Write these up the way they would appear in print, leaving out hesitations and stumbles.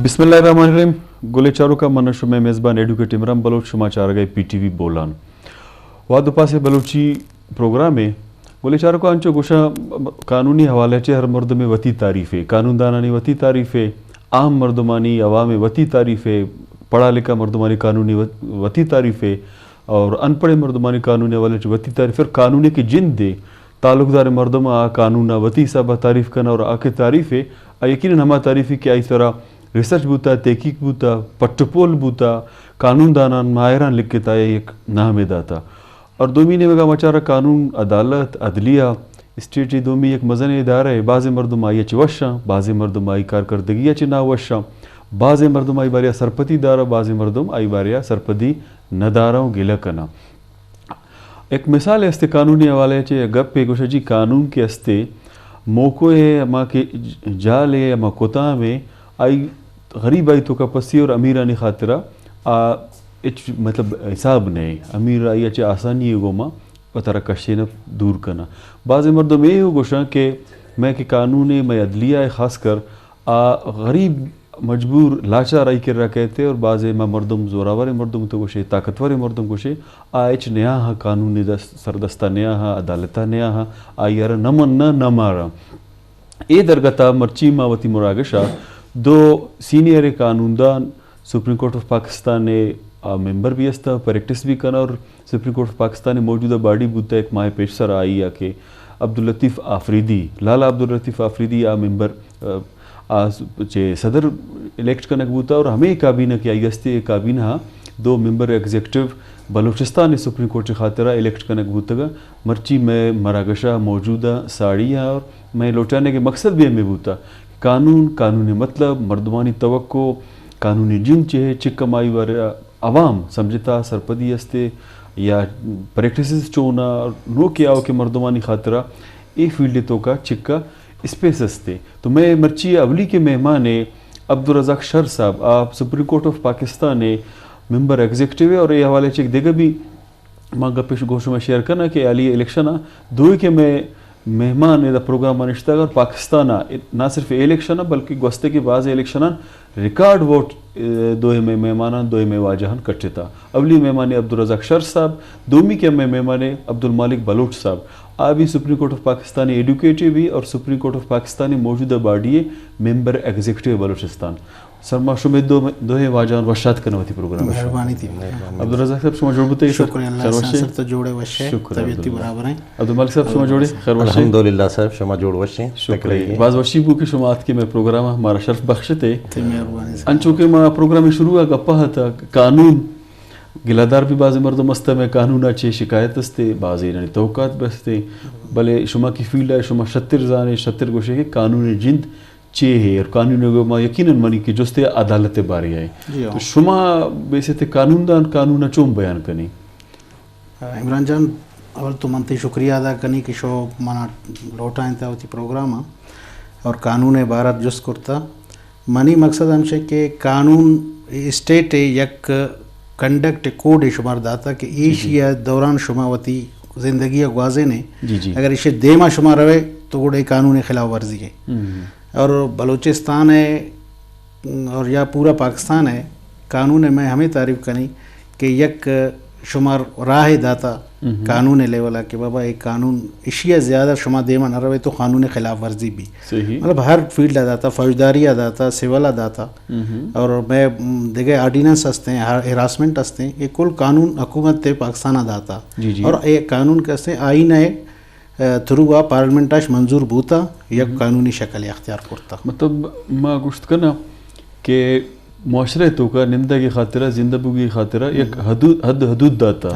بسم اللہ الرحمن الرحیم. گلے چاروں کا منشو میں میزبان ایڈوکیٹ عمران بلوچ شما چار گئے پی ٹی وی بولان واد پاس بلوچی پروگرام ہے. گلے چاروں کا انچو گوشا قانونی حوالے چے ہر مرد میں وتی تعریف ہے, قانون دانانی وتی تعریف ہے, عام مردمانی عوام وتی تعریف ہے, پڑھا لکھا مردمانی قانونی وتی تعریف ہے, اور ان پڑھے مردمانی قانونی حوالے چے وتی تعریف ہے. اور قانونی کی جن دے تعلق دار مردم آ قانون وتی صاحب تعریف کرنا اور آ کے تعریف ہے یقیناً ہما تعریف ہے کہ آئی طرح ریسرچ بوتا, تحقیق بوتا, پٹپول بوتا, قانون دانان ماہران لکھتا ہے ایک نام داتا. اور دومی نے مگا مچارا قانون عدالت عدلیہ اسٹیٹی دومی ایک مزن ادارہ ہے. بعض مردم آئی اچ وشاں, بعض مردم آئی کارکردگی اچ نا وشاں, بعض مردم آئی باریا سرپتی دارا, بعض مردم آئی باریا سرپدی نداروں گلہ کنا. ایک مثال ہے استے قانونی حوالے چے گپ پہ گوشا جی قانون کے استے موقع ہے اما کے جال ہے اما کوتا میں آئی غریب آئی تو کا پسی اور امیرانی خاطرہ مطلب حساب نہیں امیر آئی اچھے آسانی ہے گوما پتارا کشین دور کرنا. بعض مردم یہ ہو گوشاں کہ میں کہ قانون میں عدلیہ ہے خاص کر غریب مجبور لاچار آئی کر رہا کہتے, اور بعض مردم زوراور مردم تو گوشے طاقتور مردم گوشے آئچ نیا ہاں قانونی سردستہ نیا ہاں عدالتہ نیا ہاں آئی یار نمن نہ مارا. اے درگتا مرچی ماوتی مراگشا دو سینئر قانون دان سپریم کورٹ آف پاکستان ممبر بھی استا, پریکٹس بھی کرنا, اور سپریم کورٹ آف پاکستان موجودہ باڈی بوتا ایک ماہ پیش سر آئی یا کہ عبداللطیف آفریدی, لالا عبداللطیف آفریدی ممبر چے صدر الیکٹ کنک بوتا, اور ہمیں کابینہ کی آئی گستے کابینہ دو member executive Balochistan supreme court خاطرہ الیکٹ کنک بوتا گا. مرچی میں مراگشہ موجودہ ساڑیاں اور میں لوٹانے کے مقصد بھی ہمیں بوتا قانون, قانونی مطلب, مردمانی توقع, قانونی جن چے چک کمائی وارا عوام سمجھتا سرپدی استے یا پریکٹسز چونا نو کیا ہو کہ مردمانی خاطرہ ای فیلڈ تو کا چکا اسپیس استے. تو میں مرچی اولی کے مہمان عبدالرزاق شر صاحب آپ supreme court of Pakistan member executive ہے, اور یہ حوالے چیک دے گا بھی ماں گپش گوشوں میں شیئر کرنا کہ علی الیکشن دو کہ میں مہمان دا پروگرام نشتہ گر پاکستان نہ صرف الیکشن بلکہ گوستے کے بعض الیکشن ریکارڈ ووٹ دوئے میں مہمان دوئے میں واجہان کٹتا. اولی مہمان عبدالرزاق شر صاحب, دومی کے میں مہمان عبدالمالک بلوچ صاحب. آبی سپریم کورٹ آف پاکستان ایڈوکیٹو بھی اور سپریم کورٹ آف پاکستان موجودہ باڈی ممبر ایگزیکٹو بلوچستان. سرما شمید دو ہیں واجہان وشات کرنا ہوتی پروگرام. مہربانی تھی عبدالرزاق صاحب شما جوڑ بتے شکریہ اللہ سر تو جوڑے وشے طبیعتی برابر ہیں. عبدالمالک صاحب شما جوڑے خیر وشے. الحمدللہ صاحب شما جوڑ وشے شکریہ. بعض وشی بو کہ شما آت کے میں پروگرام ہمارا شرف بخشتے مہربانی انچو کہ ما پروگرام شروع گپا تھا قانون گلادار بھی بعض مردم استا میں قانون اچھے شکایت استے بعض یعنی توقعات بستے بلے شما کی فیلڈ ہے شما شتر زانے شتر گوشے کہ قانون جند چے ہے اور قانون ما یقیناً منی کہ جستے عدالت باری ہے. تو شما بیسے قانون دان قانون چوم بیان کنی. عمران جان اول تو منتی شکریہ ادا کنی کہ شو منا لوٹا انتا ہوتی پروگرام اور قانون عبارت جس کرتا منی مقصد ہمشہ کہ قانون اسٹیٹ یک کنڈکٹ کوڈ شمار داتا کہ ایشیا دوران شماوتی زندگی گوازے نے اگر اسے دیما شمار روے تو گوڑے قانون خلاف ورزی ہے. اور بلوچستان ہے اور یا پورا پاکستان ہے قانون میں ہمیں تعریف کرنی کہ یک شمار راہ داتا قانون لیولا کہ بابا ایک قانون اشیاء زیادہ شما دیما نہ روے تو قانون خلاف ورزی بھی مطلب ہر فیلڈ داتا, فوجداری داتا, سول داتا, اور میں دیکھے آرڈیننس ہستے ہیں, ہراسمنٹ ہستے ہیں, یہ کل قانون حکومت پاکستان داتا. اور ایک قانون کہتے آئین ہے تھرو پارلیمنٹاش منظور بوتا یک قانونی شکل اختیار کرتا. مطلب ما گوشت کرنا کہ معاشرے تو کا نندہ کی خاطرہ زندگی کی خاطرہ ایک حدود داتا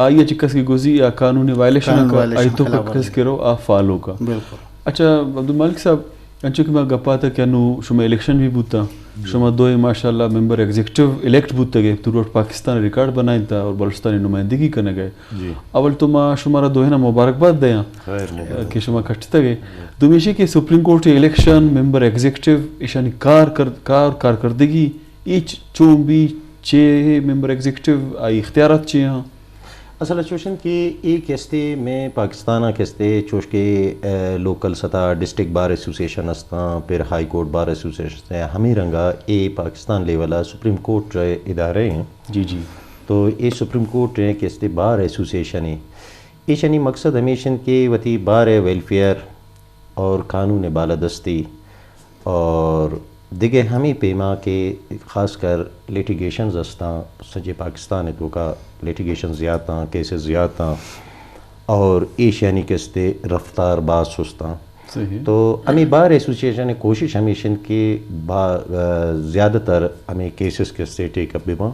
آئیے چکس کی گوزی یا قانونی وائلیشن کا آئی تو کس کرو آ فالو کا. اچھا عبدالمالک صاحب انچو کہ میں گپا تھا کہ انو شما الیکشن بھی بوتا شما دوئے ماشاءاللہ ممبر ایگزیکٹو الیکٹ بوتا گئے تھرو پاکستان ریکارڈ بنائیں تھا اور بلوچستانی نمائندگی کرنے گئے. اول تو ما شمارا دوئے نا مبارکباد دیا کہ شما کھٹتا گئے. دومیشی کہ سپریم کورٹ الیکشن ممبر ایگزیکٹو ایشانی کارکردگی ایچ چون بھی چے ممبر ایگزیکٹو آئی اختیارات چے ہاں. اصل سچویشن کہ ایک کیستے میں پاکستان کیستے چوش کے لوکل سطح ڈسٹرکٹ بار ایسوسیشن ہستا پھر ہائی کورٹ بار ایسوسیشن ہمیں رنگا اے پاکستان لیولا سپریم کورٹ ادارے ہیں. جی جی. تو یہ سپریم کورٹ کیستے بار ایسوسیشن ہے. یہ شنی مقصد ہمیشن کے وتی بار ویلفیئر اور قانون بالادستی اور دیگے ہمیں پیما کے خاص کر لیٹیگیشنز ہستاں سجے پاکستان تو کا لیٹیگیشن زیادہ کیسز زیادہ اور ایشیانی کستے رفتار باز سستاں. تو ہمیں بار ایسوسیشن نے کوشش ہمیشن کے زیادہ تر ہمیں کیسز کستے ٹیک اپ بیما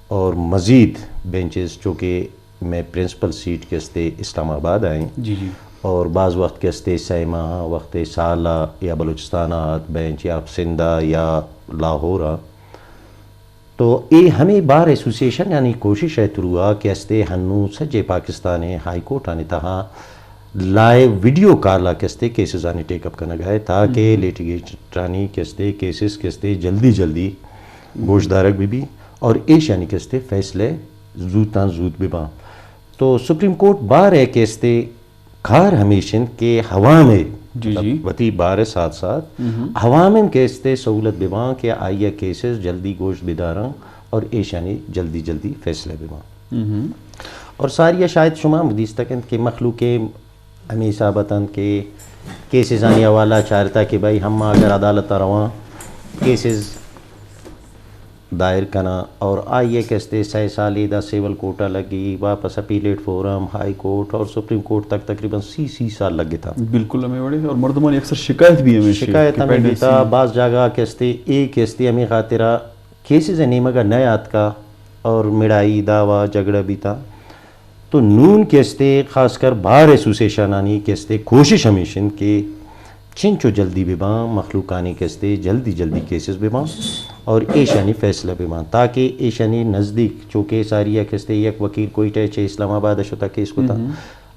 اور مزید بینچز چونکہ میں پرنسپل سیٹ کستے اسلام آباد آئیں. جی جی. اور بعض وقت کستے سیما وقت سالہ یا بلوچستانات بینچ یا سندھا یا لاہورا. تو یہ ہمیں بار ایسوسیشن یعنی کوشش ہے تروا کیستے ہنو سجے پاکستان ہائی کورٹ آنے تہاں لائیو ویڈیو کالا کستے کیسز آنے ٹیک اپ کرنا گئے تاکہ لیٹیگیشن کستے کیسز کستے جلدی جلدی گوشدارک بھی اور ایشانی کستے فیصلے زود تاں زود بھی. تو سپریم کورٹ بار ہے کیستے کھار ہمیشن کے ہوا میں جی جی وتی بار ساتھ ساتھ عوام کیستے سہولت بیواں کہ آئیے کیسز جلدی گوشت بداراں اور ایشانی جلدی جلدی فیصلے بیواں. اور ساریہ شاید شما مدیستکن کے مخلوق ہمیں ثابتاً کے کیسز آنے والا چارتا کہ بھائی ہم اگر عدالت رواں کیسز دائر کنا اور آئیے کیستے 6 سالی دا سیول کوٹا لگی واپس اپیلیٹ فورم ہائی کورٹ اور سپریم کورٹ تک تقریباً 30 سال لگے تھا. بالکل ہمیں بڑے اور مردمانی اکثر شکایت بھی ہمیں شکایت ہمیں بھی تھا. بعض جگہ کیستے ایک کیستے ہمیں خاطرہ کیسز نیمگا نئے آت کا اور مڑائی دعویٰ جھگڑا بھی تھا. تو نون کیستے خاص کر بار ایسوسیشن آنی کیستے کوشش ہمیشن کے چنچو جلدی بیباں مخلوقانی کیستے جلدی جلدی کیسز بیباں اور ایشانی فیصلہ بیباں تاکہ ایشانی نزدیک چونکہ ساریہ کیستے یک وکیل کوئی ٹیچے اسلام آباد شتا کیس کو تھا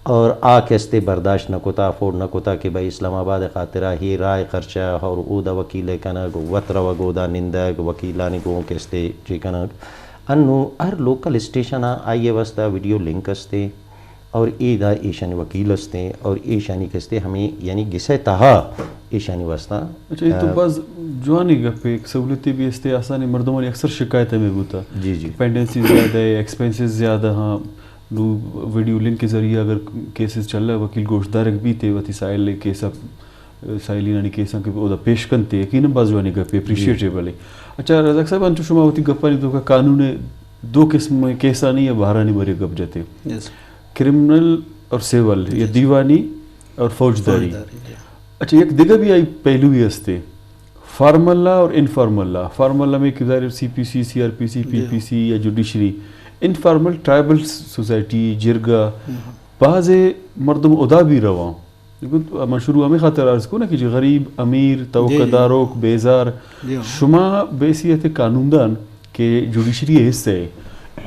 اور کیستے برداشت نہ کوتا افورڈ نہ کوتا کہ بھائی اسلام آباد خاطرہ ہی رائے خرچہ اور او دا وکیل کنگ وطر وگو دا نندگ وکیلانی کو کیستے چی کنگ انو ہر لوکل اسٹیشن آئیے واسطہ ویڈیو لنک استے اور ای دا ایشانی وکیل استے اور ایشانی کستے ہمیں یعنی گسے تہا ایشانی واسطہ. اچھا یہ تو بعض جوانی گپے سہولتی بھی استے آسانی مردمانی اکثر شکایت ہمیں ہوتا. جی جی. پینڈنسی زیادہ ہے ایکسپینسز زیادہ. ہاں ویڈیو لنک کے ذریعے اگر کیسز چل رہا ہے وکیل گوشتدارک بھی تے وتی سائل کیسا سائلینانی کیساں کے اودا پیش کنتے یقیناً بعض جوانی گپے اپریشیٹیبل ہے. اچھا رزاق صاحب انچو شما ہوتی گپانی تو کا قانون 2 قسم کیسا نہیں یا بہرانی بری گپ جاتے کرمنل اور سیول یا دیوانی اور فوجداری. اچھا ایک دیگه بھی آئی پہلو بھی ہستے فارمل لا اور انفارمل لا. فارمل لا میں کدھر سی پی سی سی آر پی سی پی پی سی یا جوڈیشری. انفارمل ٹرائبل سوسائٹی جرگا بعض مردم ادا بھی رواں مشروع ہمیں خاطر عرض کو نا کہ غریب امیر توقع داروک بیزار شما بیسیت قانوندان کے جوڈیشری حصہ ہے.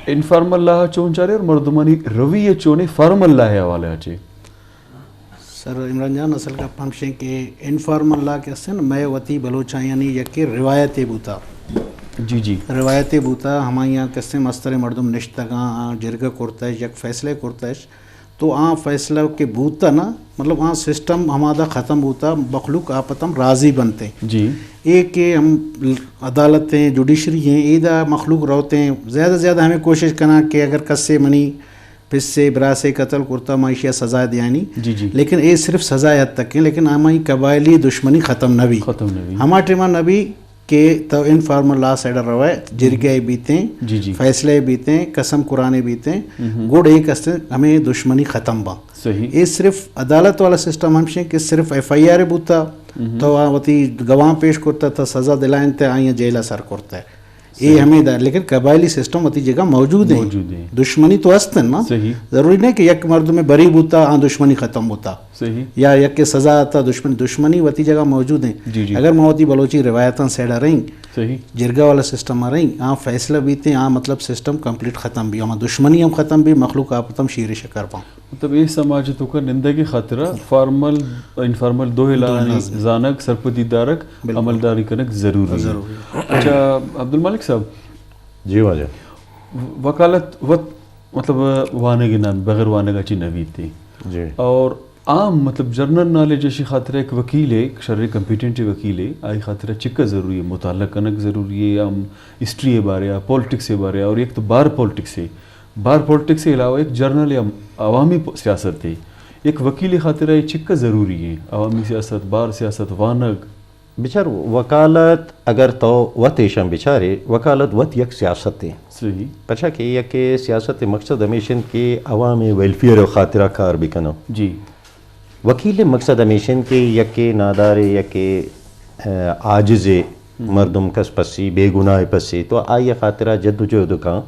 انفارمل لا چون چارے اور مردمانی رویہ چونے فارمل لا ہے حوالے آچے. سر عمران جان اصل کا پنشیں کہ انفارمل لا کے سن میں وتی بلوچاں یعنی یکی روایتی بوتا. جی جی. روایتی بوتا ہمیں یہاں کسے مستر مردم نشتگاں جرگہ کرتا ہے یک فیصلے کرتا ہے تو فیصلہ کے بوتا نا مطلب سسٹم ہمارا ختم ہوتا مخلوق آپتم راضی بنتے. جی. ایک کہ ہم عدالتیں جوڈیشری ہیں ایدہ مخلوق رہتے ہیں زیادہ زیادہ ہمیں کوشش کرنا کہ اگر کسے منی پس سے برا سے قتل کرتا معاشیہ سزا دیانی. جی جی. لیکن یہ صرف سزا حد تک ہیں لیکن ہماری قبائلی دشمنی ختم نہ بھی ہمارا ٹیمہ نہ بھی کہ تو انفارمل لا سائڈر روائے جرگے بیتیں جی جی. فیصلے بیتیں قسم قرآن بیتیں گوڑ ایک استے ہمیں دشمنی ختم با. صحیح. یہ صرف عدالت والا سسٹم ہمشے کہ صرف ایف آئی آر بوتا تو وتی گواہ پیش کرتا تھا سزا دلائیں تے آئیں جیلہ سر کرتا ہے یہ ہمیں دار. لیکن قبائلی سسٹم وتی جگہ موجود ہیں دشمنی تو ہستن نا ضروری نہیں کہ یک مرد میں بری بوتا دشمنی ختم ہوتا یا یک کے سزا آتا دشمنی وتی جگہ موجود ہیں. اگر موتی بلوچی روایتاں سیڈا رہیں جرگہ والا سسٹم آ رہیں فیصلہ بیتے مطلب سسٹم کمپلیٹ ختم بھی دشمنی ہم ختم بھی مخلوق آپتم شیر شکر پاؤں. مطلب یہ سماج تو کا نندگی خاطرہ فارمل انفارمل دو ہلانی زانک سرپتی دارک عملداری کنک ضروری. اچھا عبد المالک صاحب. جی واجہ. وکالت مطلب وانے کے نام بغیر وانے کا چی نوید تھی جی اور عام مطلب جرنل نالج جیسی خاطر ایک وکیل ہے ایک شرعی کمپیٹنٹ وکیل ہے آئی خاطر چکا ضروری ہے مطالعہ کنک ضروری ہے ہم ہسٹری بارے پولیٹکس کے بارے اور ایک تو بار پولیٹکس ہے بار پولیٹکس کے علاوہ ایک جرنل یا عوامی سیاست ہے ایک وکیل خاطر ہے چکا ضروری ہے عوامی سیاست بار سیاست وانگ بچار وکالت اگر تو وت ایشم بچارے وکالت وت یک سیاست ہے صحیح پچھا کہ یک سیاست مقصد ہمیشن کے عوام ویلفیئر و خاطرہ کار بکنو جی وکیل مقصد ہمیشن کے یک نادار یک عاجز مردم کس پسی بے گناہ پسی تو آئی خاطرہ جدوجہد کا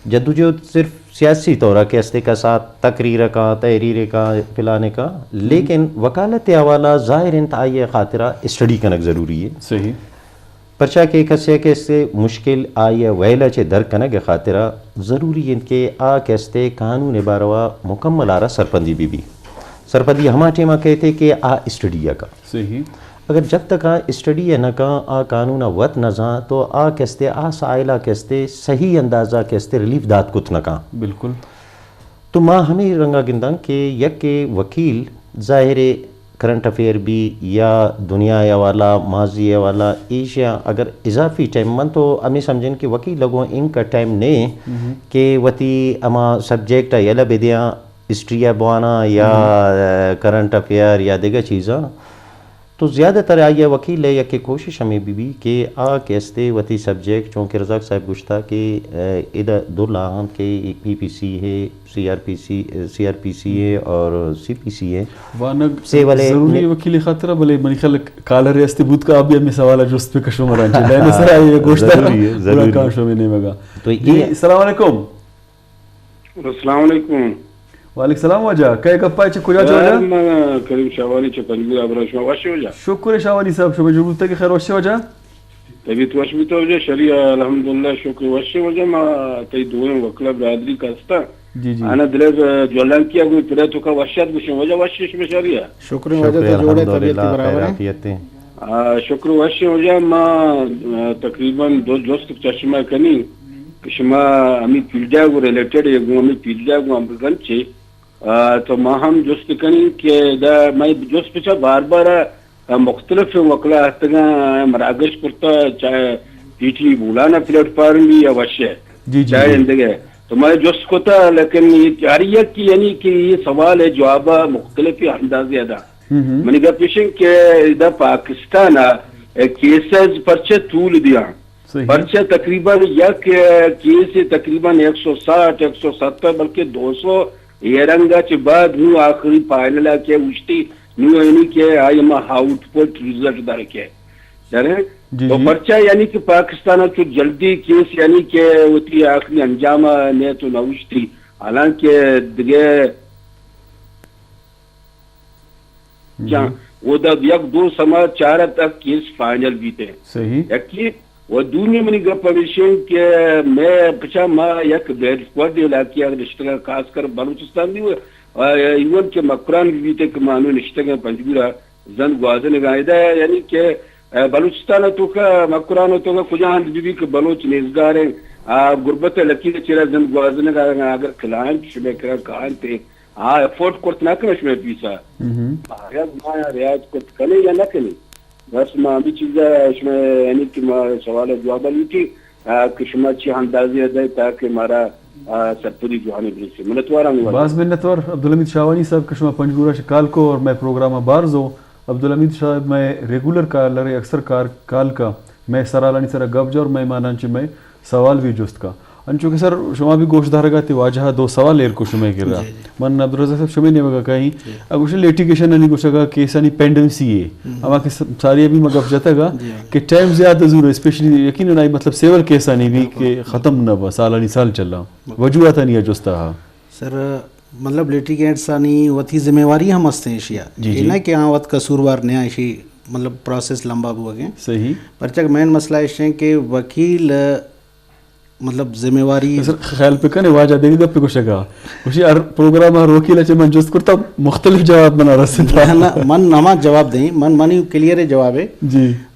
جدوجہد صرف سیاسی طور کے استے کا ساتھ تقریر کا تحریر کا پلانے کا لیکن وکالت حوالہ ظاہر انت آئی خاطرہ اسٹڈی کنک ضروری ہے صحیح پرچا کے کسے کے سے مشکل آئی ویلا چے در کنک خاطرہ ضروری ان کے آ کستے قانون باروا مکمل آرہ سرپندی بھی سرپندی ہما ٹیمہ کہتے کہ آ اسٹڈی کا صحیح اگر جب تک آ اسٹڈی ہے نہ کہاں آ قانون وط نہ جاں تو آ کہستے آ سائلہ کہستے صحیح اندازہ کہستے ریلیف دات کت نہ کہاں بالکل تو ماں ہمیں رنگا گندن کہ یک کے وکیل ظاہر کرنٹ افیئر بھی یا دنیا یا والا ماضی یا والا ایشیا اگر اضافی ٹائم من تو ہمیں سمجھیں کہ وکیل لگوں ان کا ٹائم نہیں کہ وتی اما سبجیکٹ یلا بدیاں ہسٹری بوانا یا کرنٹ افیئر یا دیگر چیزاں تو زیادہ تر آئیے وکیل ہے یا کہ کوشش ہمیں بھی کہ آ کیستے وتی سبجیکٹ چونکہ رزاق صاحب گشتا کہ ادھر دو لاہم کے ایک پی پی سی ہے سی آر پی سی ہے اور سی پی سی ہے وانگ سے والے ضروری وکیل خاطرہ بلے منی خیال کالر ریاستی بود کا ابھی ہمیں سوالہ جست پہ کشو مران چاہیے لینے سر آئیے گوشتا بڑا کاشو میں نہیں مگا تو یہ السلام علیکم السلام علیکم وعلیکم السلام وجہ کئی گپا چھ کجا چھ کریم شاوانی چھ پنجگیر ابراش واشی وجہ شکر شاوانی صاحب شما جربت ہے کہ خیر واشی وجہ طبیعت وش بھی تو وجہ شریعہ الحمدللہ شکر واشی وجہ ما تی دوئیں وکلا برادری کستا جی جی انا دلیب جولان کیا کوئی پڑا تو کا واشیات گوشن وجہ واشی شما شریعہ شکر وجہ تو جوڑے طبیعت کی برابر ہے شکر واشی وجہ ما تقریباً دو دوست چشمہ کنی شما ہمیں پیلڈیا کو ریلیٹڈ ہے ہمیں پیلڈیا کو ہم گن چھے تو ما ہم جست کنی کہ دا میں جست پچھا بار بار مختلف وکلا ہستگا مراگش کرتا چاہے پی ٹی بولانا پلیٹ فارم بھی یا وشے چاہے اندگے تو میں جست کوتا لیکن یہ تیاریت کی یعنی کہ یہ سوال ہے جوابہ مختلف اندازی ادا منی گا پیشن کہ دا پاکستان کیسز پرچے طول دیا پرچے تقریباً یک کیس تقریباً 160 170 بلکہ 200 یہ رنگا چھ بعد نو آخری پائللا کے وشتی نو یعنی کہ آئی ما آؤٹ پٹ ریزلٹ دار کے تو پرچہ یعنی کہ پاکستان تو جلدی کیس یعنی کہ ہوتی آخری انجامہ نے تو نوشتی حالانکہ دگے وہ دا یک دو سما چار تک کیس فائنل بھی تھے یکی وہ دنیا منی گا پویشن کہ میں پچھا ما یک بیڈفورڈ علاقی اگر نشتگا خاص کر بلوچستان دی ہوئے ایون کے مقران بھی تے کہ مانو نشتگا پنجگورا زند گوازن گائدہ ہے یعنی کہ بلوچستان تو کا مقران تو کا کجاہن بھی کہ بلوچ نیزگار ہیں گربت لکی چرا زند گوازن گائدہ اگر کلائن شبہ کرا کہان تے افورٹ کرت نہ کرنا شبہ پیسا ریاض کرت کنے یا نہ کنے بس ما بھی چیزیں اس میں یعنی کہ سوال جواب لی تھی کہ شما چی اندازی ادائی تاکہ ہمارا سرپوری جوانی بلی سے منتوارا ہوں باز منتوار عبدالحمید شاوانی صاحب کہ شما پنجگورہ شکال کو اور میں پروگرامہ بارزو عبدالحمید صاحب میں ریگولر کالر اکثر کال کا میں سرالانی سرہ گب جا اور میں مانانچہ میں سوال بھی جست کا انچو کہ سر شما بھی گوشت دارگا تی واجہا دو سوال لیر کو شما کر رہا من عبدالرزاق صاحب شما نہیں مگا کہیں اگوشن لیٹیگیشن نہیں گوشت گا کیسانی پینڈنسی ہے اما کہ ساری ابھی مگا جاتا گا کہ ٹائم زیادہ ضرور ہے اسپیشلی یقین نہیں مطلب سیور کیسانی بھی کہ ختم نہ با سالانی سال چلا وجوہاتا نہیں ہے جستا ہا سر مطلب لیٹیگینٹ سانی وتی ذمہ واری ہم ہستے ہیں اشیاء یہ نہ کہ ہاں وقت قصوروار نیا ایشی مطلب پروسیس لمبا ہوا گئے صحیح پرچک مین مسئلہ اس ہے کہ وکیل مطلب ذمہ واری خیال پہ کنے واجہ دیکھ گا پہ کچھ گا کچھ ہر پروگرام ہر وکیل اچھے من جست کرتا مختلف جواب بنا رسے تھا من ہما جواب دیں منی کلیئر جواب ہے جی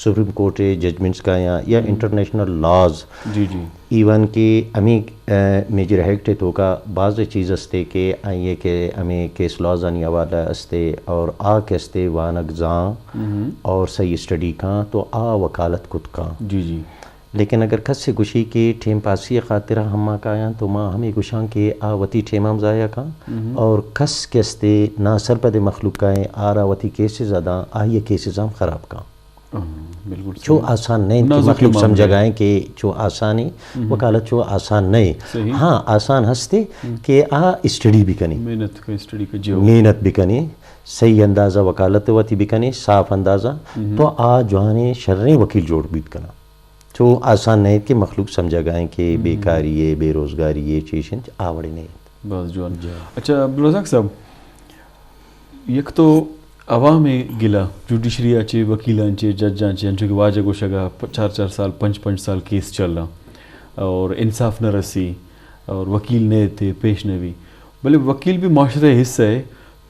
سپریم کورٹ ججمنٹس کا یا انٹرنیشنل لاز جی جی ایون کہ ہمیں میجر ہیکٹ تو کا بعض چیز استے کہ آئیے کہ ہمیں کیس لاز آنی حوالہ استے اور آ کے استے وانک زاں اور صحیح اسٹڈی کاں تو آ وکالت کت کاں جی جی لیکن اگر کس سے گشی کے ٹھیم پاسی خاطرہ ہما کایاں تو ماں ہمیں گشاں کے آ وتی ٹھیمام ضائع کاں اور کس کستے نا سرپد مخلوق کائیں آرا وتی کیسز ادا آئیے کیسز ہم خراب کاں بالکل چو آسان نہیں کہ مخلوق سمجھا گائیں کہ چو آسانی وکالت چو آسان نہیں ہاں آسان ہستے کہ آ اسٹڈی بھی کنی محنت کا اسٹڈی کا جو محنت بھی کنی صحیح اندازہ وکالت وتی بھی کنی صاف اندازہ تو آ جوانے شریں وکیل جوڑ بھی کنا چو آسان نہیں کہ مخلوق سمجھا گائیں کہ بیکاری ہے بے روزگاری ہے چیشن آوڑے نہیں بس جوان اچھا عبدالرزاق صاحب یک تو عوام گلا جوڈیشری آچے وکیلان چے ججان چے انچو کہ واجہ کو شگا 4 سال 5 سال کیس چل رہا اور انصاف نہ رسی اور وکیل نہیں تھے پیش نہ بھی بلے وکیل بھی معاشرہ حصہ ہے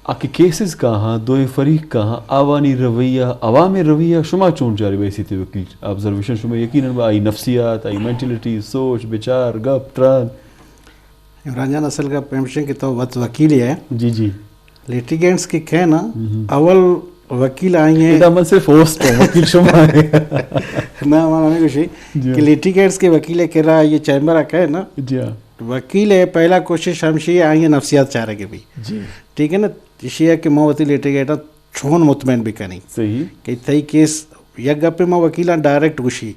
آکے کیسز کہاں دوئے فریق کہاں آوانی رویہ عوام رویہ شما چون جاری بیسی تھے وکیل آبزرویشن شما یقیناً آئی نفسیات آئی مینٹلٹی سوچ بچار گپ ٹران عمران جان اصل کا پیمشن کی تو وکیل ہی ہے جی جی لیٹیگینٹس کی کہنا اول وکیل آئی ہیں من صرف ہوسٹ ہوں وکیل شما ہے نا ہمیں کچھ کہ لیٹیگینٹس کے وکیل کہہ رہا یہ چیمبر آ کہے نا جی ہاں وکیل ہے پہلا کوشش ہمشی آئی ہیں نفسیات چارے کے بھی جی ٹھیک ہے نا شیعہ کہ موتی لیٹیگیٹر چھون مطمئن بھی کنی صحیح کہ تھی کیس یک گپے میں وکیلان ڈائریکٹ گوشی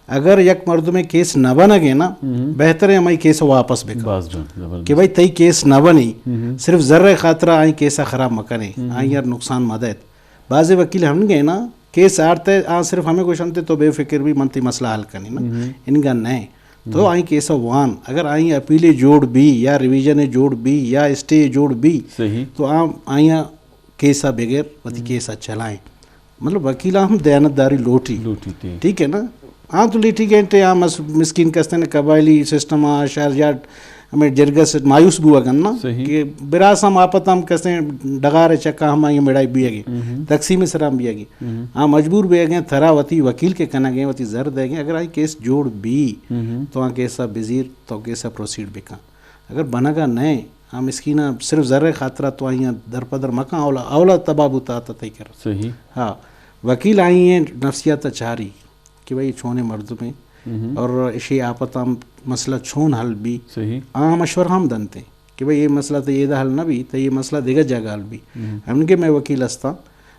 اگر یک مرد میں کیس نہ بنگے نا بہتر ہے ہمیں کیس واپس بکا کہ بھائی تھی کیس نہ بنی صرف ذرہ خاطرہ آئیں کیسا خراب مکنے آئیں یار نقصان مدد بعض وکیل ہم گئے نا کیس آرتے صرف ہمیں کوشنتے تو بے فکر بھی منتی مسئلہ حل کرنی نا ان کا نہیں تو آئیں کیسا وان اگر آئیں اپیلے جوڑ بھی یا ریویژن جوڑ بھی یا اسٹے جوڑ بھی تو آئیں کیسا بغیر وتی کیسا چلائیں مطلب وکیلا ہم دیانتداری لوٹی ٹھیک ہے نا ہاں تو لیٹیگینٹ ہاں مسکین کستے نے قبائلی سسٹم شہریات ہمیں جرگہ سے مایوس بھی ہوا کرنا کہ براس ہم آپت ہم کستے ڈگارے چکا ہم آئیں مڑائی بھی آگی تقسیم سرام بھی آگی ہاں مجبور بھی آگئے تھرا وتی وکیل کے کنا گئے وتی زر دے گئے اگر آئی کیس جوڑ بھی تو ہاں کیسا بزیر تو کیسا پروسیڈ بھی کان اگر بنگا نئے ہم مسکینہ صرف ذرے خاطرہ تو آئیں در پدر مکان اولا تباب ہوتا تی کر صحیح ہاں وکیل آئی ہیں نفسیات چاری کہ بھائی چھونے مرد میں اور اشی آپت ہم مسئلہ چھون حل بھی صحیح مشورہ ہم دنتے کہ بھائی یہ مسئلہ تو یہ دا حل نہ بھی تو یہ مسئلہ دیگر جگہ حل بھی ہم کے میں وکیل ہستا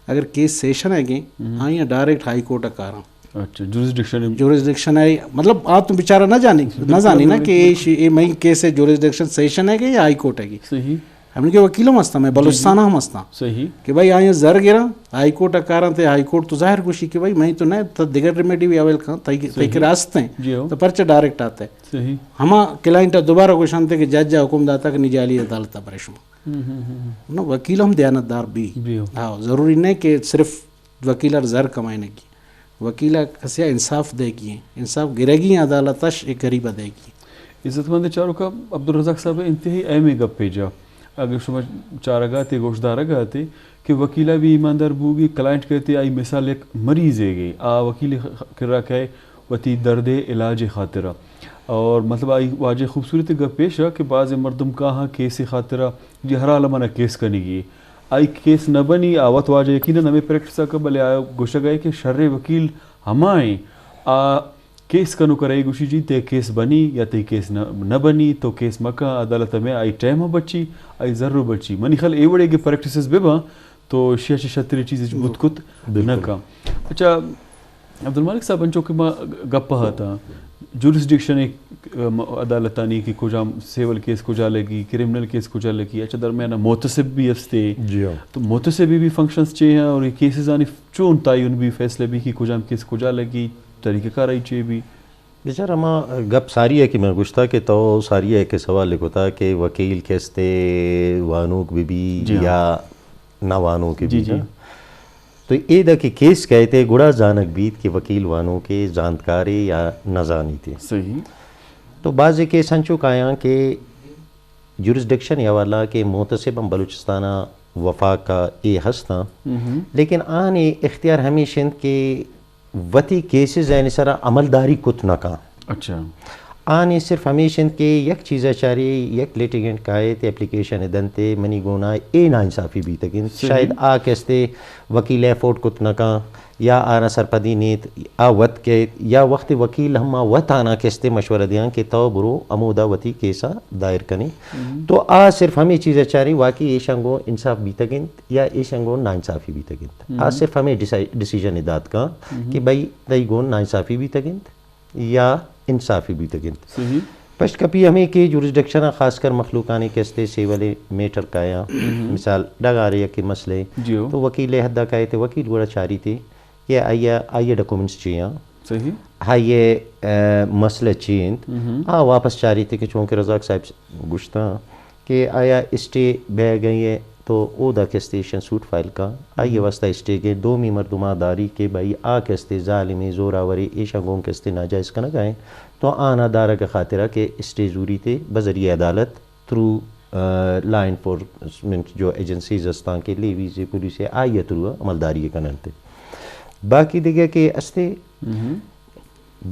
اگر کیس سیشن ہے گئے آئیں ڈائریکٹ ہائی کورٹ کار ہوں اچھا جورسڈکشن ہے مطلب آپ تو بیچارہ نہ جانی نا کہ یہ میں کیس ہے جورسڈکشن سیشن ہے گی یا ہائی کورٹ ہے گی صحیح ہم کے وکیلوں مستا میں بلوچستان ہم مستا صحیح کہ بھائی آئیں زر گرا ہائی کورٹ کارا تھے ہائی کورٹ تو ظاہر خوشی کہ بھائی میں تو نہیں تو دیگر ریمیڈی بھی اویل کھاں تاکہ راستے ہیں تو پرچہ ڈائریکٹ آتے ہیں صحیح ہما کلائنٹ دوبارہ کوشن تھے کہ جج جا حکم داتا کہ نجالی عدالت پریشم وکیل ہم دیانتدار بھی ہاں ضروری نہیں کہ صرف وکیلر زر کمائنے کی وکیلہ کسیا انصاف دے گی انصاف گرے گی عدالتش ایک غریبہ دے گی عزت مند چاروں کا عبدالرزاق صاحب انتہائی اہم گپ بھیجا اگر شما چارگاہ تے گوشدار گاتے کہ وکیلہ بھی ایماندار بوگی کلائنٹ کہتے آئی مثال ایک مریض ہے گئی وکیل کرا کہ وتی درد علاج خاطرہ اور مطلب آئی واجہ خوبصورت گپ پیش ہے کہ بعض مردم کہاں کیس خاطرہ جی ہر عالمانہ کیس کرنی گئی آئی کیس نہ بنی آوت واجہ یقیناً ہمیں پریکٹس کا بلے آیا گوشہ گئے کہ شر وکیل ہمائیں کیس کنو کرائی گوشی جی تے کیس بنی یا تے کیس نہ بنی تو کیس مکہ عدالت میں آئی ٹائم بچی آئی ضرور بچی منی خل ایوڑے گے پریکٹسز بے با تو شیچ شتری چیز بہت کت نہ کام اچھا عبدالمالک صاحب انچو کہ ما گپا تھا جورسڈکشن ایک عدالتانی کی کجا سیول کیس کجا لگی کرمنل کیس کجا لگی اچھا درمیانہ محتسب بھی ہستے تو محتسب بھی فنکشنز چاہیے ہیں اور یہ کیسز آنی چون تعین بھی فیصلے بھی کی کجا کیس کجا لگی طریقہ کارائی چاہیے بھی بیچارہ ماں گپ ساری ہے کہ میں گشتہ کہ تو ساری ہے کہ سوال لکھتا کہ وکیل کیستے وانوک بھی یا نہ وانو کے بھی تو یہ دا کہ کیس کہتے گڑا زانک بیت کہ وکیل وانو کے جانکارے یا نہ زانی تھے صحیح تو بعض کیس ہنچو کایاں کہ جورسڈکشن یا والا کہ محتسب ہم بلوچستانہ وفاق کا اے ہستا لیکن آنے اختیار ہمیشہ کے وتی کیسز ہیں سرا عملداری کت نہ کا اچھا آنے صرف ہمیشہ کے یک چیز چاری یک لیٹیگنٹ کا ہے اپلیکیشن دنتے منی گونا اے نا انصافی بھی تکن شاید آ کہستے وکیل افورڈ کت نہ کا یا آنا سرپدی نیت آ وط کے یا وقت وکیل ہم وط آنا کہستے مشورہ دیاں کہ تو برو امودا وتی کیسا دائر کنے تو آ صرف ہمیں چیزیں چاری واقعی اے شنگو انصاف بھی تگنت یا اے شنگو نا انصافی بھی تگنت آ صرف ہمیں ڈیسیجن اداد کا کہ بھائی تئی گون نا انصافی بھی تگنت یا انصافی بھی تگنت صحیح پشت کپی ہمیں کہ جورسڈکشن خاص کر مخلوقانی کہستے سے والے میٹر کایا مثال ڈگاریا کے مسئلے تو وکیل حدہ کہے تھے وکیل گوڑا چاری تھی کہ آئیے ڈاکومنٹس چاہیے صحیح آئیے مسئلہ چینت واپس چاری تھے کہ چونکہ رزاق صاحب گشتہ کہ آیا اسٹے بہ گئی ہے تو او دا کہستے سوٹ فائل کا آئیے واسطہ اسٹے کے دومی مردمہ داری کے بھائی آ کہستے ظالمی زوراوری ایشا گون کہستے ناجائز کا نہ گئے تو آنا دارہ کا خاطرہ کہ اسٹے زوری تھے بذریعہ عدالت تھرو لا انفورسمنٹ جو ایجنسیز استان کے لیوی سے پولیس آئیے تھرو عملداری کنن تھے باقی دیکھے کہ استے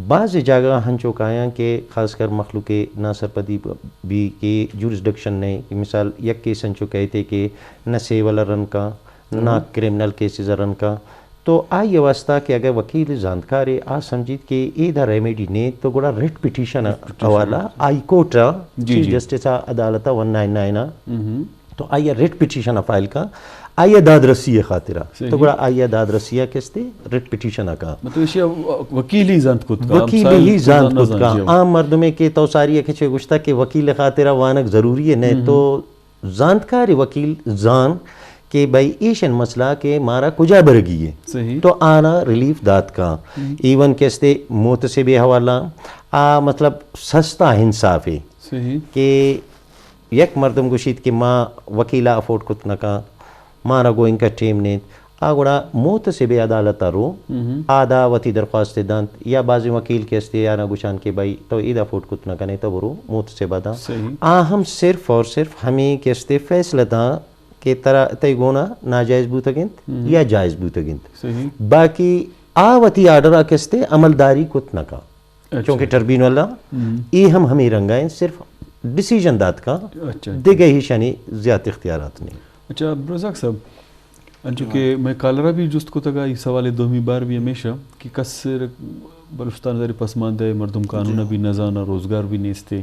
بعض جگہ ہن چوکایا کہ خاص کر مخلوق ناصر پدی بھی کہ جورسڈکشن نے مثال یک کیس ہن چکے تھے کہ نہ سیول رن کا نہ کرمنل کیسز رن کا تو آئیے واسطہ کہ اگر وکیل زاندکارے آ سمجھید کہ اے دا ریمیڈی نے تو گوڑا ریٹ پٹیشن حوالہ آئی کورٹ چیف جسٹس عدالت 199 تو آئیے ریٹ پٹیشن فائل کا آئیے داد رسی خاطرہ تو گوڑا آئیے داد رسیہ کستے ریٹ پٹیشن کا مطلب وکیل ہی زانت کت کا وکیل ہی زانت کت کا عام مردمے کے تو ساری اکھچے گشتہ کہ وکیل خاطرہ وانک ضروری ہے نہیں تو زانتکار وکیل زان کہ بھائی ایشن مسئلہ کہ مارا کجا برگی ہے تو آنا ریلیف داد کا ایون کہستے موت سے بے حوالہ مطلب سستا انصاف ہے کہ یک مردم گشید کہ ماں وکیلہ افورڈ کت نہ کا مارا گو ان کا ٹیم نے آگوڑا موت سے بے عدالت رو آدھا وتی درخواست دانت یا بعض وکیل کہستے یا نا گشان کے بھائی تو ایدہ افورڈ کت نہ کنے تو برو موت سے بدا ہم صرف اور صرف ہمیں کہستے فیصلہ دا کہ تی گونا ناجائز بوتگنت یا جائز بوتگنت باقی آوتی آرڈر کہستے عملداری کت نہ کا چونکہ ٹربین والا ای ہم ہمیں رنگائیں صرف ڈیسیجن داد کا دے گئے ہی شانی زیادہ اختیارات نہیں. اچھا عبدالرزاق صاحب چونکہ میں کالرا بھی جست کو تگا اس سوال دومی بار بھی ہمیشہ کہ کسر بلوچستان داری پسماندہ مردم قانون بھی نزانہ روزگار بھی نیستے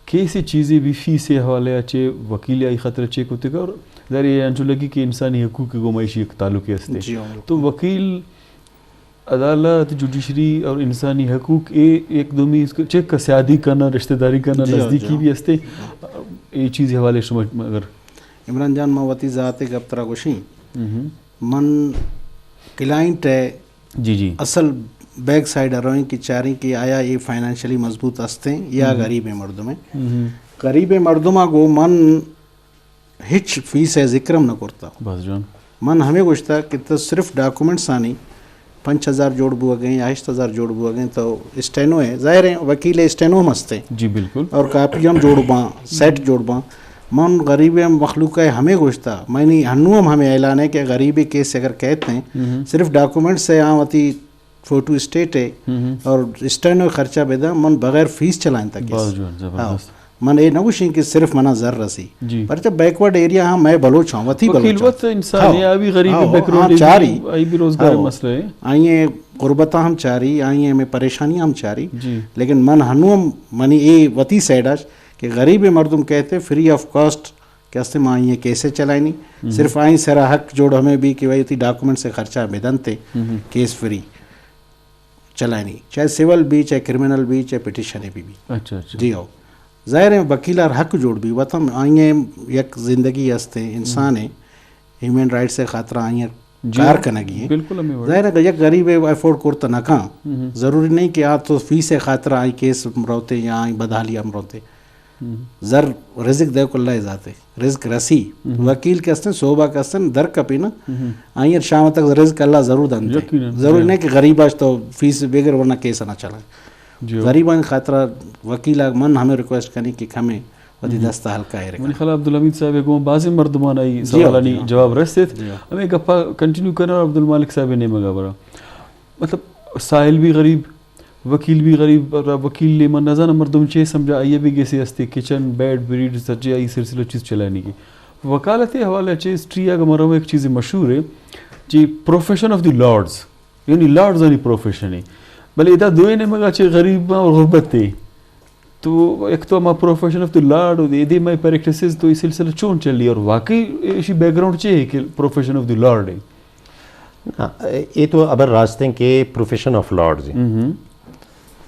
کیسی چیزیں بھی فی سے حوالے اچھے وکیل آئی خطر اچھے کو تگا اور ذریعہ انجو لگی کہ انسانی حقوق کو معیشی ایک تعلقی ہستے تو وکیل عدالت جوڈیشری اور انسانی حقوق ایک دومی چیک کا سیادی کرنا رشتہ داری کرنا نزدیکی بھی ہستے یہ چیز حوالے شما اگر عمران جان موتی ذات گپترا گوشی من کلائنٹ ہے جی اصل بیک سائڈ روئیں کی چاریں کہ آیا یہ فائنینشلی مضبوط ہستے یا غریب مردم غریب مردمہ گو من ہچ فیس ہے ذکرم نہ کرتا بس جان من ہمیں گوشتا کہ تو صرف ڈاکومنٹس آنی 5000 جوڑ بو گئے یا 8000 جوڑ بو گئے تو اسٹینو ہے ظاہر ہے وکیل اسٹینو مستے جی بالکل اور کاپی ہم جوڑ باں سیٹ جوڑ باں من غریب مخلوق ہے ہمیں گوشتا میں نہیں ہنو ہمیں اعلان ہے کہ غریبی کیس اگر کہتے ہیں صرف ڈاکومنٹس سے یہاں ہوتی فوٹو اسٹیٹ ہے اور اسٹینو خرچہ بیدا من بغیر فیس چلائیں تک من اے نگوشیں کہ صرف منا زر رسی پر جب بیکورڈ ایریا ہاں میں بلوچ ہوں وتی بلوچ انسان ہے ابھی غریب بیکورڈ چاری آئی بھی روزگار مسئلہ ہے آئیے غربتہ ہم چاری آئیے ہمیں پریشانی ہم چاری لیکن من ہنوم منی اے وتی سیڈاش کہ غریب مردم کہتے فری آف کاسٹ کیسے ماں آئیے کیسے چلائنی صرف آئیں سرا حق جوڑ ہمیں بھی کہ وہی ڈاکومنٹ سے خرچہ بدنتے کیس فری چلائنی چاہے سیول بھی چاہے کرمنل بھی چاہے پٹیشن بھی اچھا جی ہو ظاہر ہے وکیلار حق جوڑ بھی وطن آئیں یک زندگی ہستے انسان ہے ہیومن رائٹ سے خاطرہ آئیں کار کنگی ہے ظاہر ہے یک غریب افورڈ کرتا نکاں ضروری نہیں کہ آپ تو فی سے خاطرہ آئیں کیس روتے یا آئیں بدحالی ہم روتے زر رزق دے کو اللہ ذاتے رزق رسی وکیل کے استن صوبہ کے استن در کپی نا آئیں شام تک رزق اللہ ضرور دنتے ضروری نہیں کہ غریب آج تو فیس بغیر ورنہ کیسا نہ چلائیں غریبان خاطرہ وکیل من ہمیں ریکویسٹ کرنی کہ ہمیں ودی دستہ حلقہ ہے من خلا عبدالحمید صاحب ایک بعض مردمان آئی سوالانی جواب رستے ہمیں گپا کنٹینیو کرنا اور عبدالمالک صاحب نے مگا برا مطلب سائل بھی غریب وکیل بھی غریب وکیل لیمن نزان مردم چے سمجھا آئیے بھی گیسے ہستے کچن بیڈ بریڈ سچے آئی سلسلہ چیز چلانے کی وکالت حوالہ چے اسٹری اگر مرو ایک چیز مشہور ہے جی پروفیشن آف دی لارڈز یعنی لارڈز انی پروفیشن ہے بلے ادا دوئے نے مگا چے غریب اور غربت تے تو ایک تو ہمارا profession of the lord they my practices تو اس سلسلہ چون چل رہی اور واقعی اسی بیک گراؤنڈ چے ہے کہ پروفیشن آف دی لارڈ ہے یہ تو ابر راستے کے پروفیشن آف لارڈز ہیں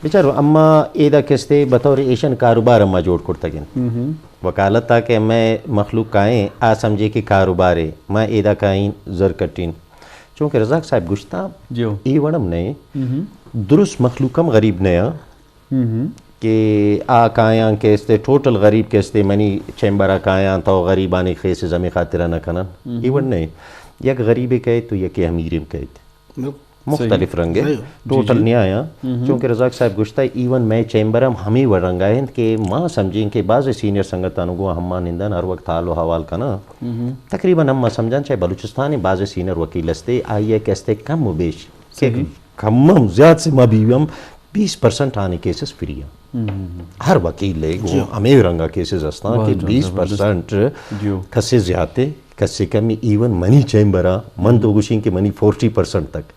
بیچارو اما ایدا کستے بطور ایشن کاروبار اما جوڑ کرتا گن وکالت تا کہ میں مخلوق کائیں آ سمجھے کہ کاروبار ہے میں ایدا کائیں زر کٹین چونکہ رزاق صاحب گشتا ای وڑم نے درست مخلوقم غریب نیا کہ آ کائیاں کیستے ٹوٹل غریب کیستے منی چیمبرہ کائیاں تو غریبانی خیسے زمین خاطرہ نہ کنن ای وڑ نہیں یک غریبی کہے تو یکی امیریم کہے مختلف رنگ ہے ٹوٹل نہیں آیا چونکہ رزاق صاحب گشتا ایون میں چیمبرم ہمیں وڑ رنگا ہے کہ ماں سمجھیں کہ بعض سینئر سنگتانوں کو ہم نندن ہر وقت حال و حوال کا نا تقریباً ہم سمجھان چاہے بلوچستان بعض سینئر وکیل استے آئیے کہستے کم و بیش کم زیادہ سے مبیوم 20% آنے کیسز فری ہیں ہر وکیل لے گو ہمیں رنگا کیسز ہستان کہ 20% کسے زیادے کسے کمی ایون منی چیمبرہ من تو گوشیں کہ منی 40% تک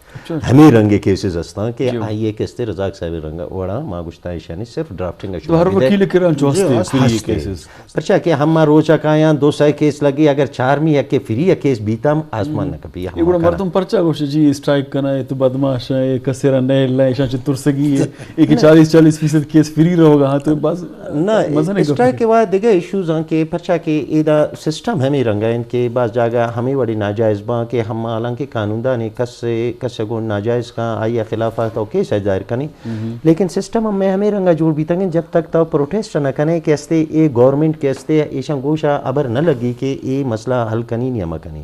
ہمیں رنگے کیسز ہستان کہ آئیے کستے رزاق صاحب رنگا وڑا ماں گشتا ایشانی صرف ڈرافٹنگ تو ہر وکیل کران چوستے فری کیسز پرچا کہ ہم روچا کائیاں 200 کیس لگی اگر 4 میں یک فری کیس بیتام آسمان نہ کبھی یہ بڑا مردم پرچا گوش جی اسٹرائک کرنا ہے تو بدماش ہے کسیرہ نئے لائے شاچ ترسگی ہے ایک 40% کیس فری رہو گا ہاں تو بس نہ اسٹرائک کے بعد دیگا ایشوز ہیں کہ پرچا کہ ایدہ سسٹم ہمیں رنگا ان کے بعض جاگہ ہمیں بڑی ناجائز باں کہ ہم حالانکہ قانون دانے کس گو ناجائز کا آئیے خلافات اور کیس ہے ظاہر کریں لیکن سسٹم ہمیں رنگا جوڑ بھی تنگیں جب تک تو پروٹیسٹ نہ کریں کہ استے اے گورنمنٹ کے استے ایشان گوشا ابر نہ لگی کہ اے مسئلہ حل کنی یا مکنی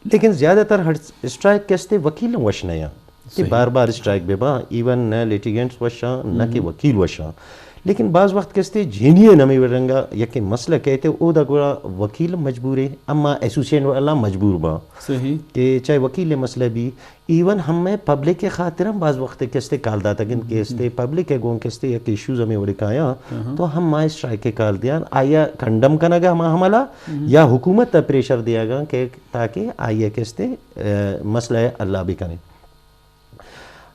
لیکن زیادہ تر اسٹرائک کے استے وکیل وش نیا کہ بار بار اسٹرائک بے باں ایون نہ لیٹیگنٹس وشاں نہ کہ وکیل وشاں لیکن بعض وقت کستے جینیے نمی ورنگا یا کہ مسئلہ کہتے او دا گوڑا وکیل مجبور ہے اما ایسوسیشن والا مجبور با صحیح کہ چاہے وکیل مسئلہ بھی ایون ہم میں پبلک کے خاطر ہم بعض وقت کستے کال داتا گن کستے پبلک کے گون کستے یا کہ ایشوز ہمیں وڑی کایا تو ہم ماں اسٹرائک کے کال دیا آیا کنڈم کرنا گا ہم حملہ یا حکومت تا پریشر دیا گا کہ تاکہ آئیے کستے مسئلہ اللہ بھی کریں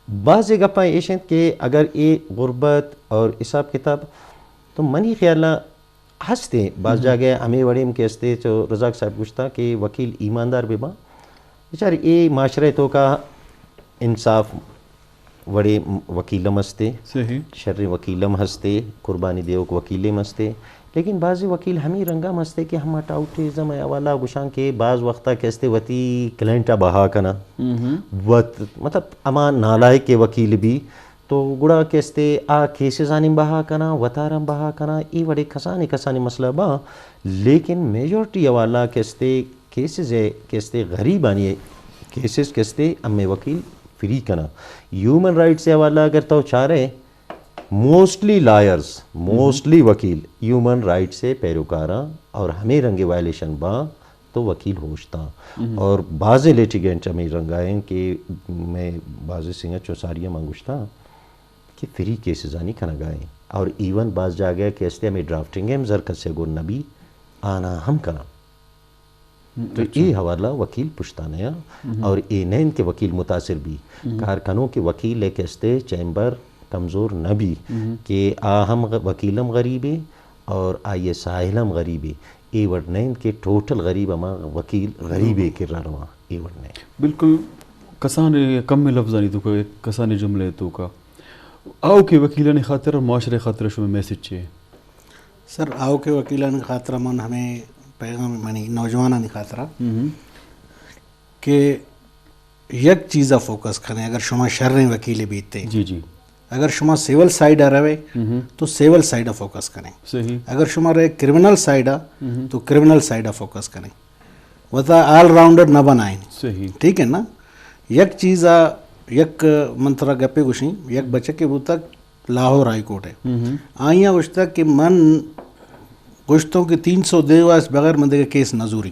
بعض گپاں ایشن کہ اگر یہ غربت اور حساب کتاب تو منی خیالہ ہستے بعض جاگے ہمیں وڑیم کے ہستے تو رزاق صاحب گشتا کہ وکیل ایماندار بھی باں بیچار یہ معاشرے تو کا انصاف وڑے وکیلم ہستے شر وکیلم ہستے قربانی دیو کو وکیلم ہستے لیکن بعض وکیل ہمیں رنگا مستے کہ ہم ٹاؤٹیزم والا گشان کے بعض وقتا کہستے وتی کلینٹا بہا کنا مطلب اما نالائق کے وکیل بھی تو گڑا کہستے آ کیسز آنی بہا کنا وطارم بہا کنا ای وڑے کسانی مسئلہ با لیکن میجورٹی والا کہستے کیسز ہے کہستے غریب آنی کیسز کہستے امی وکیل فری کنا ہیومن رائٹ سے والا اگر تو چاہ رہے موسٹلی لائرز موسٹلی وکیل ہیومن رائٹ سے پیروکاراں اور ہمیں رنگے وائلیشن با تو وکیل ہوشتا اور بعض لیٹیگنٹ ہمیں رنگائیں کہ میں بعض سنگھ چوساریاں مانگوشتا کہ فری کیسز آنی کھنا گائیں اور ایون بعض جاگہ کیستے ہمیں ڈرافٹنگ ہے زرکت سے گو نبی آنا ہم کنا تو یہ حوالہ وکیل پشتانیا اور اے نین کے وکیل متاثر بھی کارکنوں کے وکیل ایک کیستے چیمبر کمزور نہ بھی کہ ہم وکیلم غریبی اور آئیے ساحلم غریبی ای وڑنین کے ٹوٹل غریب اما وکیل غریبی کے رہا ای وڑنین بالکل کسانے کم میں لفظ آنی تو کا کسانے جملے تو کا آؤ کے وکیلان خاطر اور معاشرے خاطر شو میں میسج چاہیے سر آؤ کے وکیلان خاطر من ہمیں پیغام منی نوجوانان خاطرہ کہ یک چیزہ فوکس کریں اگر شما شریں وکیل بیتے جی اگر شما سیول سائڈ رہے تو سیول سائڈ فوکس کریں صحیح اگر شما رہے کرمنل سائڈ تو کرمنل سائڈ فوکس کریں وتا آل راؤنڈر نہ بنائیں صحیح ٹھیک ہے نا یک چیز یک منترا گپے گوشیں یک بچے کے وہ تک لاہور ہائی کورٹ ہے آئیاں گوشتا کہ من گوشتوں کہ 300 دیواس بغیر مندے کے کیس نظوری